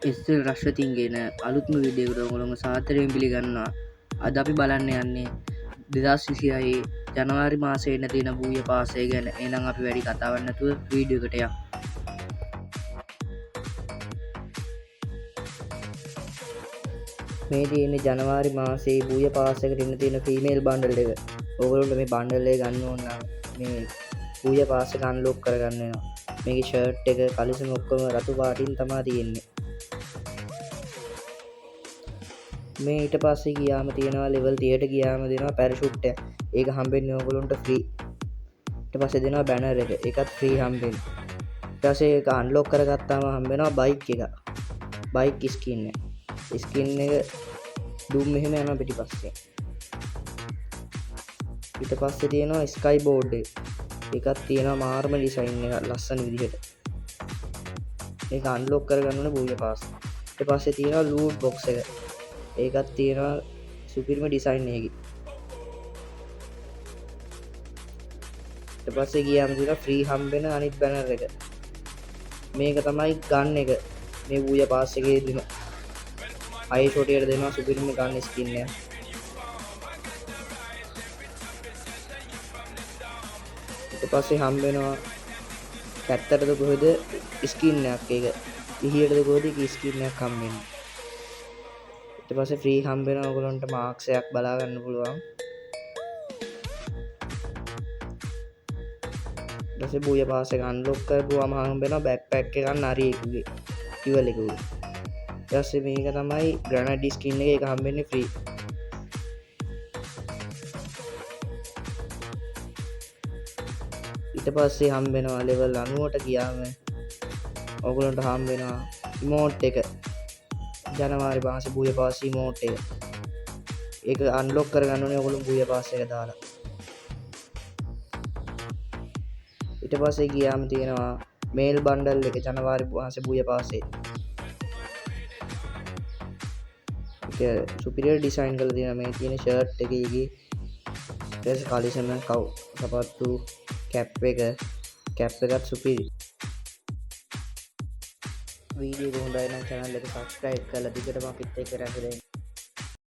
එස්සල් රශ්වතින් ගෙන අලුත්ම විඩියකට ඔගොළොම සාතරයෙන් පිළිගන්නවා. අද අපි බලන්න යන්නේ 2026 ජනවාරි මාසේ එන්න තියෙන බූය පාසය ගැන. එනම් අපි වැඩි කතාවක් නැතුව වීඩියෝ එකට යමු. මේ තියෙන්නේ ජනවාරි මාසේ බූය පාස් එකට එන්න තියෙන ෆීමේල් බන්ඩල් එක. ඔයගොල්ලන්ට මේ බන්ඩල් එක ගන්න ඕන නම් මේ බූය පාස් එක අන්ලොක් කරගන්න වෙනවා. මේකේ ෂර්ට් එක කලිසම ඔක්කොම රතු පාටින් තමයි තියෙන්නේ. මේ ඊට පස්සේ ගියාම තියෙනවා ලෙවල් 30ට ගියාම දෙනවා පැරෂූට් එක. ඒක හම්බෙන්නේ ඕගොල්ලන්ට ෆ්‍රී. ඊට පස්සේ දෙනවා බැනර් එක. ඒකත් ෆ්‍රී හම්බෙන්නේ. ඊට පස්සේ ඒක අන්ලොක් කරගත්තාම හම්බෙනවා බයික් එක. බයික් ස්කින් එක. ස්කින් එක දුම් මෙහෙම යනවා පිටිපස්සේ. ඊට පස්සේ තියෙනවා ස්කයි බෝඩ් එක. ඒකත් තියෙනවා මාර්ම ඩිසයින් එක ලස්සන විදිහට. ඒක අන්ලොක් කරගන්න ඕනේ බූය පාස්. ඊට පස්සේ තියෙනවා ලූට් බොක්ස් එක. ඒකත් තියෙනවා සුපිරිම ඩිසයින් එකකින්. ඊට පස්සේ ගියාම තියෙනවා ෆ්‍රී හම්බෙන අනිත් බැනර් එක. මේක තමයි ගන් එක. මේ බූය පාස් එකේ දෙන අය ෂොටියට දෙනවා සුපිරිම ගන් ස්කින් එක. ඊට පස්සේ හම්බෙනවා කැත්තටද කොහෙද ස්කින් එකක්. ඒක ඉහියටද කොහෙද ස්කින් එකක් හම්බෙන්නේ. ඊට පස්සේ ෆ්‍රී හම්බෙනවා ඔයගොල්ලන්ට මාක්ස් එකක් බලා ගන්න පුළුවන්. ඊට පස්සේ බූය පාස් එක අන්ලොක් කරපුවාම හම්බෙනවා බෑක්පැක් එකක් නරි එකගේ ඉවල් එකගේ. ඊට පස්සේ මේක තමයි ග්‍රැනඩ් ස්කින් එක. ඒක හම්බෙන්නේ ෆ්‍රී. ඊට පස්සේ හම්බෙනවා ලෙවල් 90ට ගියාම ඔයගොල්ලන්ට හම්බෙනවා ඉමෝට් එක. ජනවාරි මාසේ බූය පාස් ඉමෝට් එක. ඒක අන්ලොක් කරගන්න ඕනේ ඔයගොල්ලෝ බූය පාස් එක දාලා. ඊට පස්සේ ගියාම තියෙනවා මේල් බන්ඩල් එක ජනවාරි මාසේ බූය පාසේ. ඒක සුපිරියර් ඩිසයින් කරලා තියෙනවා. මේ තියෙන ෂර්ට් එකේ ඊට කලිසම කව් සපත්තු කැප් එකත් සුපිරි. වීඩියෝ එක හොඳයි නම් channel එක subscribe කරලා දිගටම අපිත් එක්ක රැඳෙන්න.